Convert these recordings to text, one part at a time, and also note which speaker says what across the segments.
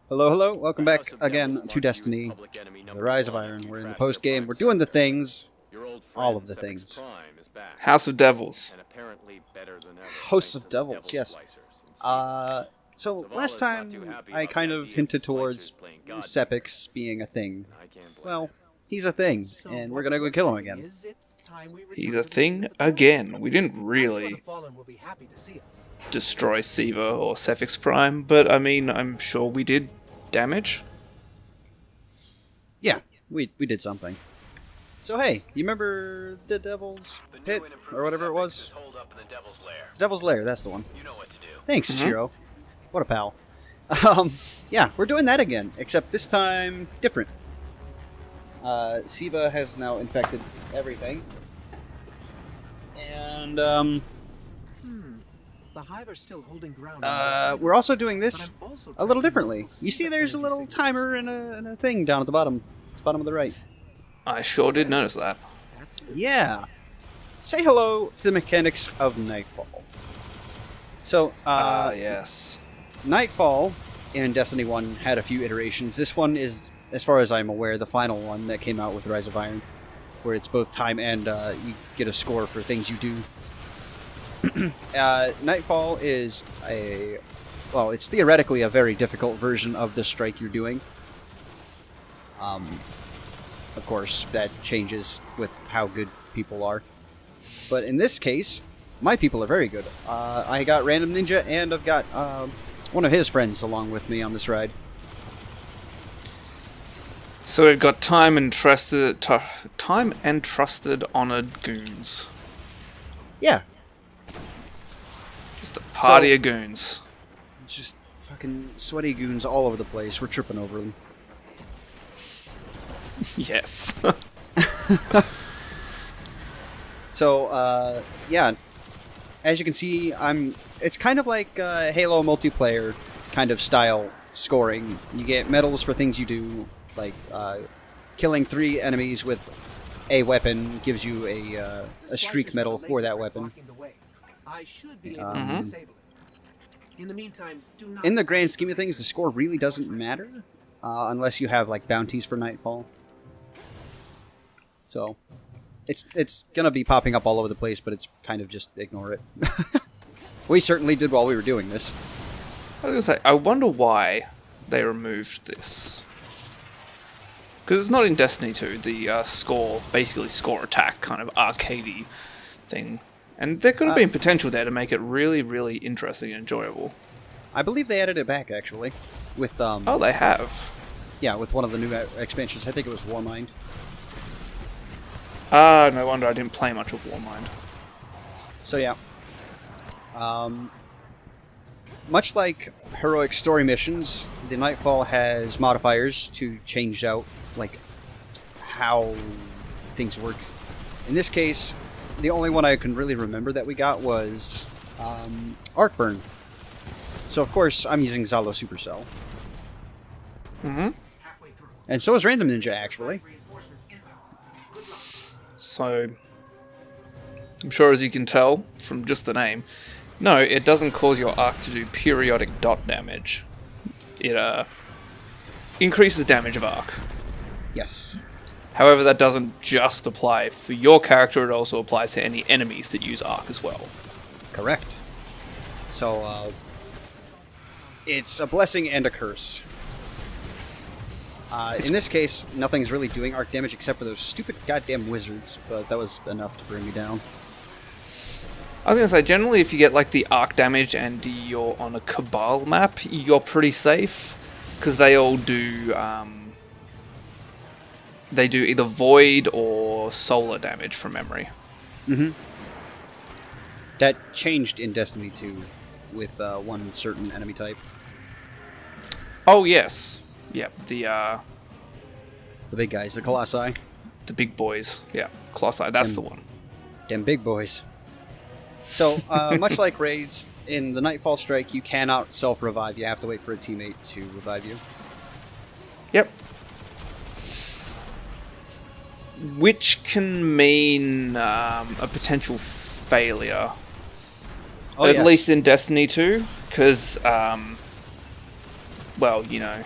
Speaker 1: Hello, hello. Welcome back again to Destiny, The Rise of Iron. We're in the post-game. We're doing the things. All of the things.
Speaker 2: House of Devils.
Speaker 1: Hosts of Devils, yes. So last time I kind of hinted towards Sepiks being a thing. Well, he's a thing, and we're gonna go kill him again.
Speaker 2: He's a thing again. We didn't really destroy Siva or Sepiks Prime, but I mean, I'm sure we did damage.
Speaker 1: Yeah, we did something. So hey, you remember the Devil's Pit, or whatever it was? The Devil's Lair, that's the one. Thanks, Shiro. What a pal. Yeah, we're doing that again, except this time different. Siva has now infected everything. And,
Speaker 3: The Hive are still holding ground.
Speaker 1: we're also doing this a little differently. You see there's a little timer and a thing down at the bottom of the right.
Speaker 2: I sure did notice that.
Speaker 1: Yeah. Say hello to the mechanics of Nightfall. So,
Speaker 2: yes.
Speaker 1: Nightfall in Destiny 1 had a few iterations. This one is, as far as I'm aware, the final one that came out with Rise of Iron, where it's both time and you get a score for things you do. Nightfall is it's theoretically a very difficult version of the strike you're doing. Of course, that changes with how good people are. But in this case, my people are very good. I got Random Ninja, and I've got one of his friends along with me on this ride.
Speaker 2: So we've got time and trusted honored goons.
Speaker 1: Yeah.
Speaker 2: Just a party of goons.
Speaker 1: Just fucking sweaty goons all over the place. We're tripping over them.
Speaker 2: Yes.
Speaker 1: So, yeah. As you can see, it's kind of like Halo multiplayer kind of style scoring. You get medals for things you do, like killing 3 enemies with a weapon gives you a streak medal for that weapon. In the grand scheme of things, the score really doesn't matter unless you have like bounties for Nightfall. So it's gonna be popping up all over the place, but it's kind of just ignore it. We certainly did while we were doing this.
Speaker 2: I was gonna say, I wonder why they removed this. Because it's not in Destiny 2, the score attack kind of arcadey thing. And there could have been potential there to make it really, really interesting and enjoyable.
Speaker 1: I believe they added it back, actually. With
Speaker 2: Oh, they have?
Speaker 1: Yeah, with one of the new expansions. I think it was Warmind.
Speaker 2: No wonder I didn't play much of Warmind.
Speaker 1: So yeah. Much like heroic story missions, the Nightfall has modifiers to change out like how things work. In this case, the only one I can really remember that we got was Arcburn. So of course I'm using Zalo Supercell.
Speaker 2: Mm-hmm.
Speaker 1: And so is Random Ninja, actually.
Speaker 2: So, I'm sure as you can tell from just the name, no, it doesn't cause your arc to do periodic dot damage. It increases damage of arc.
Speaker 1: Yes.
Speaker 2: However, that doesn't just apply for your character, it also applies to any enemies that use arc as well.
Speaker 1: Correct. So, it's a blessing and a curse. In this case, nothing's really doing arc damage except for those stupid goddamn wizards, but that was enough to bring me down.
Speaker 2: I was going to say, generally if you get like the arc damage and you're on a Cabal map, you're pretty safe, because they all do, they do either void or solar damage from memory.
Speaker 1: Mm-hmm. That changed in Destiny 2 with one certain enemy type.
Speaker 2: Oh, yes. Yep,
Speaker 1: the big guys, the Colossi.
Speaker 2: The big boys. Yeah, Colossi, that's the one.
Speaker 1: Them big boys. So, much like raids, in the Nightfall Strike, you cannot self-revive. You have to wait for a teammate to revive you.
Speaker 2: Yep. Which can mean a potential failure. At least in Destiny 2, because, well, you know,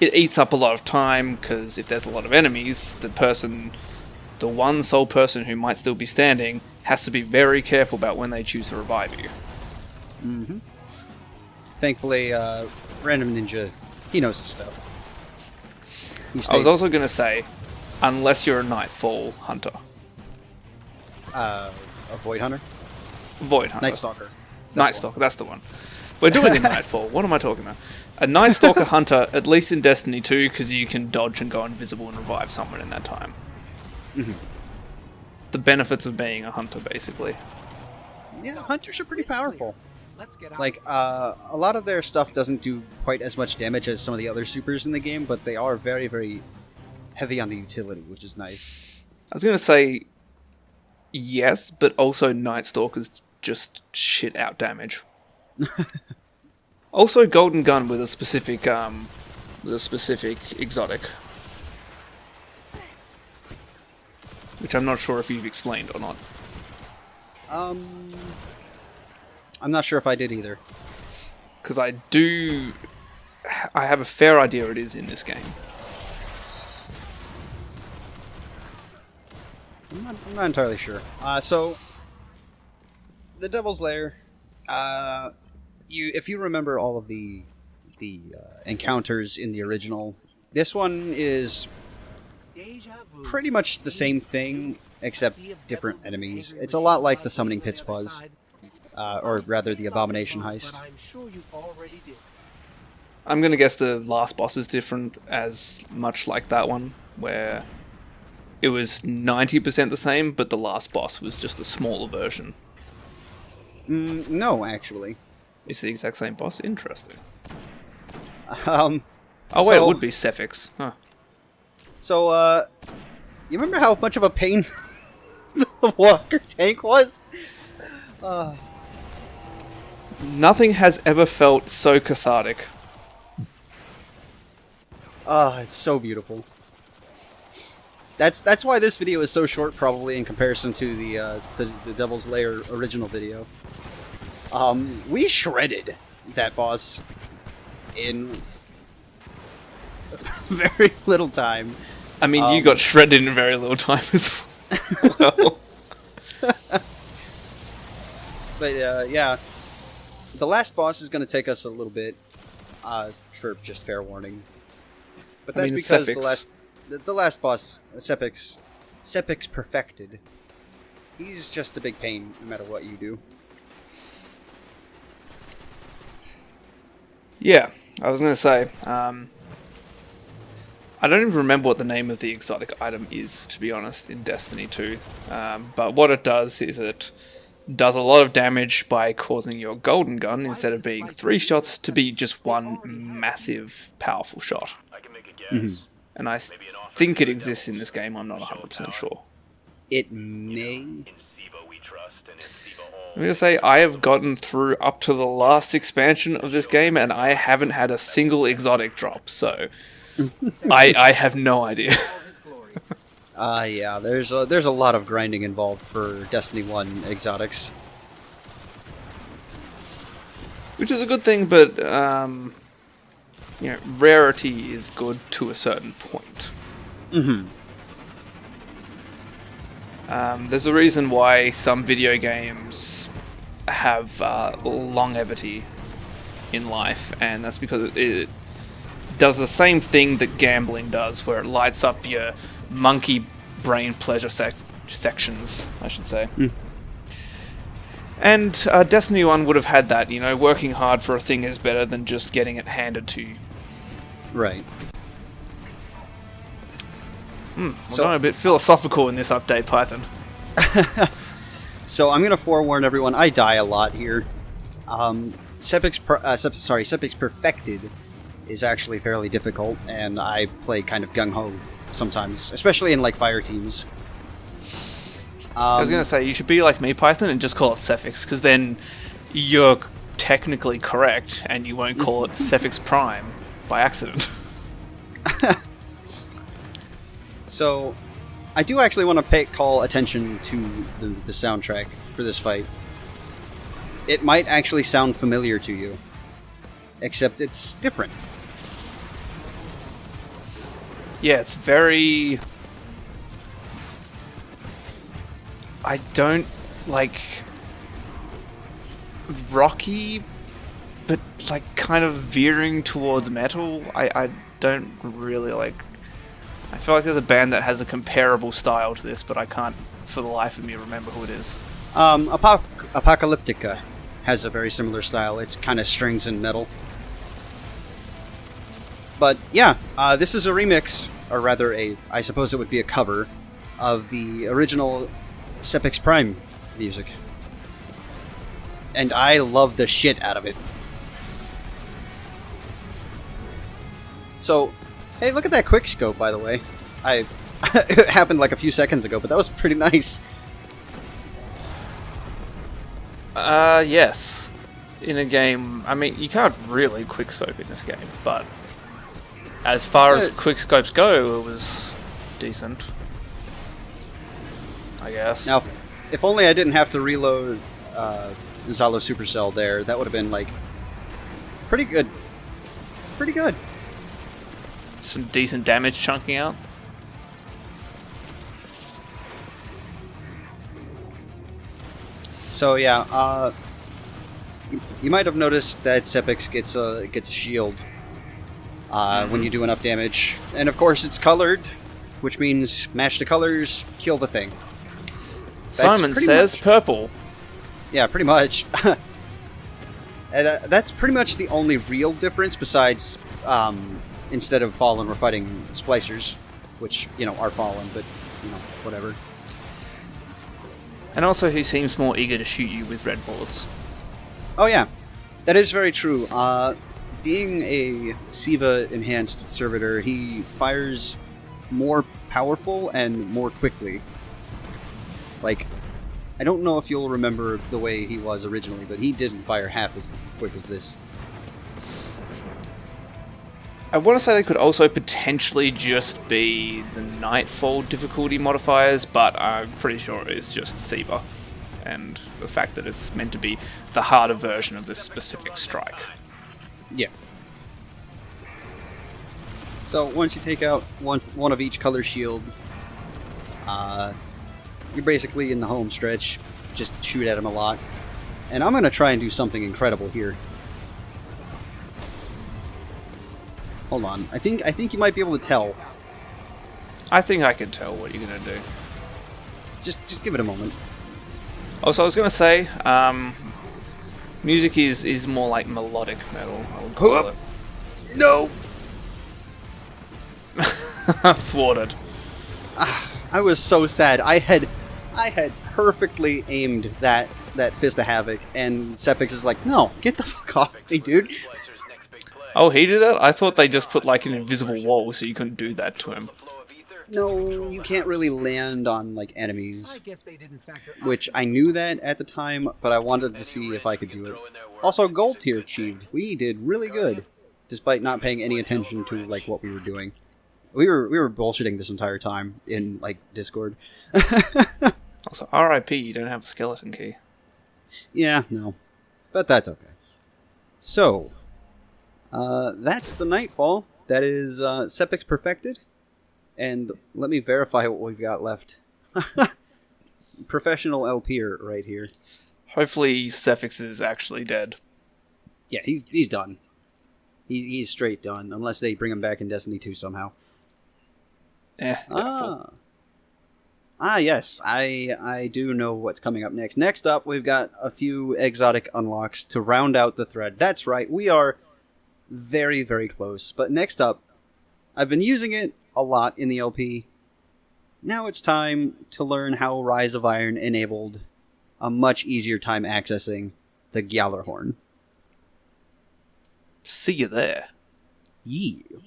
Speaker 2: it eats up a lot of time, because if there's a lot of enemies, the one sole person who might still be standing has to be very careful about when they choose to revive you.
Speaker 1: Mm-hmm. Thankfully, Random Ninja, he knows his stuff.
Speaker 2: I was also going to say, unless you're a Nightfall hunter.
Speaker 1: A Void Hunter?
Speaker 2: Void Hunter.
Speaker 1: Night Stalker.
Speaker 2: Night Stalker, that's the one. We're doing a Nightfall. What am I talking about? A Night Stalker hunter, at least in Destiny 2, because you can dodge and go invisible and revive someone in that time.
Speaker 1: Mm-hmm.
Speaker 2: The benefits of being a hunter, basically.
Speaker 1: Yeah, hunters are pretty powerful. Like, a lot of their stuff doesn't do quite as much damage as some of the other supers in the game, but they are very, very heavy on the utility, which is nice.
Speaker 2: I was going to say yes, but also Night Stalkers just shit out damage. Also, Golden Gun with a specific exotic, which I'm not sure if you've explained or not.
Speaker 1: I'm not sure if I did either.
Speaker 2: Because I have a fair idea it is in this game.
Speaker 1: I'm not entirely sure. So, the Devil's Lair, if you remember all of the encounters in the original, this one is pretty much the same thing, except different enemies. It's a lot like the Summoning Pits was, or rather the Abomination Heist.
Speaker 2: I'm going to guess the last boss is different, as much like that one, where it was 90% the same, but the last boss was just a smaller version.
Speaker 1: No, actually.
Speaker 2: It's the exact same boss? Interesting.
Speaker 1: Oh
Speaker 2: wait, it would be Sepiks. Huh.
Speaker 1: So, you remember how much of a pain the Walker tank was?
Speaker 2: Nothing has ever felt so cathartic.
Speaker 1: It's so beautiful. That's why this video is so short, probably, in comparison to the Devil's Lair original video. We shredded that boss in very little time.
Speaker 2: I mean, you got shredded in very little time as well.
Speaker 1: But yeah, the last boss is going to take us a little bit, for just fair warning. But that's because the last boss, Sepiks Perfected, he's just a big pain no matter what you do.
Speaker 2: Yeah, I was going to say, I don't even remember what the name of the exotic item is, to be honest, in Destiny 2. But what it does is it does a lot of damage by causing your golden gun, instead of being 3 shots, to be just one massive, powerful shot.
Speaker 1: Mm-hmm.
Speaker 2: And I think it exists in this game, I'm not 100% sure.
Speaker 1: It may.
Speaker 2: I'm going to say, I have gotten through up to the last expansion of this game, and I haven't had a single exotic drop, so I have no idea.
Speaker 1: Yeah, there's a lot of grinding involved for Destiny 1 exotics.
Speaker 2: Which is a good thing, but, rarity is good to a certain point.
Speaker 1: Mm-hmm.
Speaker 2: There's a reason why some video games have longevity in life, and that's because it does the same thing that gambling does, where it lights up your monkey brain pleasure sections, I should say.
Speaker 1: Mm.
Speaker 2: And Destiny 1 would have had that, working hard for a thing is better than just getting it handed to you.
Speaker 1: Right.
Speaker 2: We're going a bit philosophical in this update, Python.
Speaker 1: So I'm going to forewarn everyone, I die a lot here. Sepiks Perfected is actually fairly difficult, and I play kind of gung-ho sometimes, especially in, fire teams.
Speaker 2: I was going to say, you should be like me, Python, and just call it Sepiks, because then you're technically correct, and you won't call it Sepiks Prime by accident.
Speaker 1: So, I do actually want to call attention to the soundtrack for this fight. It might actually sound familiar to you, except it's different.
Speaker 2: Yeah, it's very... I don't like rocky, but like kind of veering towards metal. I don't really like... I feel like there's a band that has a comparable style to this, but I can't for the life of me remember who it is.
Speaker 1: Apocalyptica has a very similar style. It's kind of strings and metal. But yeah, this is a remix, or rather I suppose it would be a cover, of the original Sepiks Prime music. And I love the shit out of it. So, hey, look at that quick scope, by the way. It happened like a few seconds ago, but that was pretty nice.
Speaker 2: Yes. In a game, I mean, you can't really quickscope in this game, but as far as quickscopes go, it was decent, I guess.
Speaker 1: Now, if only I didn't have to reload Zalo Supercell there, that would have been, like, pretty good. Pretty good.
Speaker 2: Some decent damage chunking out.
Speaker 1: So yeah, you might have noticed that Sepiks gets a shield when you do enough damage, and of course it's colored, which means match the colors, kill the thing.
Speaker 2: Simon says purple.
Speaker 1: Yeah, pretty much. And, that's pretty much the only real difference besides instead of Fallen, we're fighting Splicers, which, you know, are Fallen, but, you know, whatever.
Speaker 2: And also he seems more eager to shoot you with red bullets.
Speaker 1: Oh yeah, that is very true. Being a Siva-enhanced servitor, he fires more powerful and more quickly. Like, I don't know if you'll remember the way he was originally, but he didn't fire half as quick as this.
Speaker 2: I want to say they could also potentially just be the Nightfall difficulty modifiers, but I'm pretty sure it's just Siva, and the fact that it's meant to be the harder version of this specific strike.
Speaker 1: Yeah. So once you take out one of each color shield, you're basically in the home stretch. Just shoot at him a lot. And I'm going to try and do something incredible here. Hold on. I think you might be able to tell.
Speaker 2: I think I can tell what you're going to do.
Speaker 1: Just give it a moment.
Speaker 2: Also, I was going to say, music is more like melodic metal, I would call it.
Speaker 1: No!
Speaker 2: Thwarted.
Speaker 1: I was so sad. I had perfectly aimed that Fist of Havoc, and Sepiks is like, no, get the fuck off me, dude.
Speaker 2: Oh, he did that? I thought they just put like an invisible wall so you couldn't do that to him.
Speaker 1: No, you can't really land on like enemies, which I knew that at the time, but I wanted to see if I could do it. Also, gold tier achieved. We did really good, despite not paying any attention to like what we were doing. We were bullshitting this entire time in like Discord.
Speaker 2: Also, RIP, you don't have a skeleton key.
Speaker 1: Yeah, no, but that's okay. So, that's the Nightfall. That is Sepiks perfected. And let me verify what we've got left. Professional LPer right here.
Speaker 2: Hopefully Sepiks is actually dead.
Speaker 1: Yeah, he's done. He's straight done, unless they bring him back in Destiny 2 somehow.
Speaker 2: Doubtful.
Speaker 1: Yes, I do know what's coming up next. Next up, we've got a few exotic unlocks to round out the thread. That's right, we are very, very close. But next up, I've been using it a lot in the LP. Now it's time to learn how Rise of Iron enabled a much easier time accessing the Gjallarhorn.
Speaker 2: See you there.
Speaker 1: Yeah.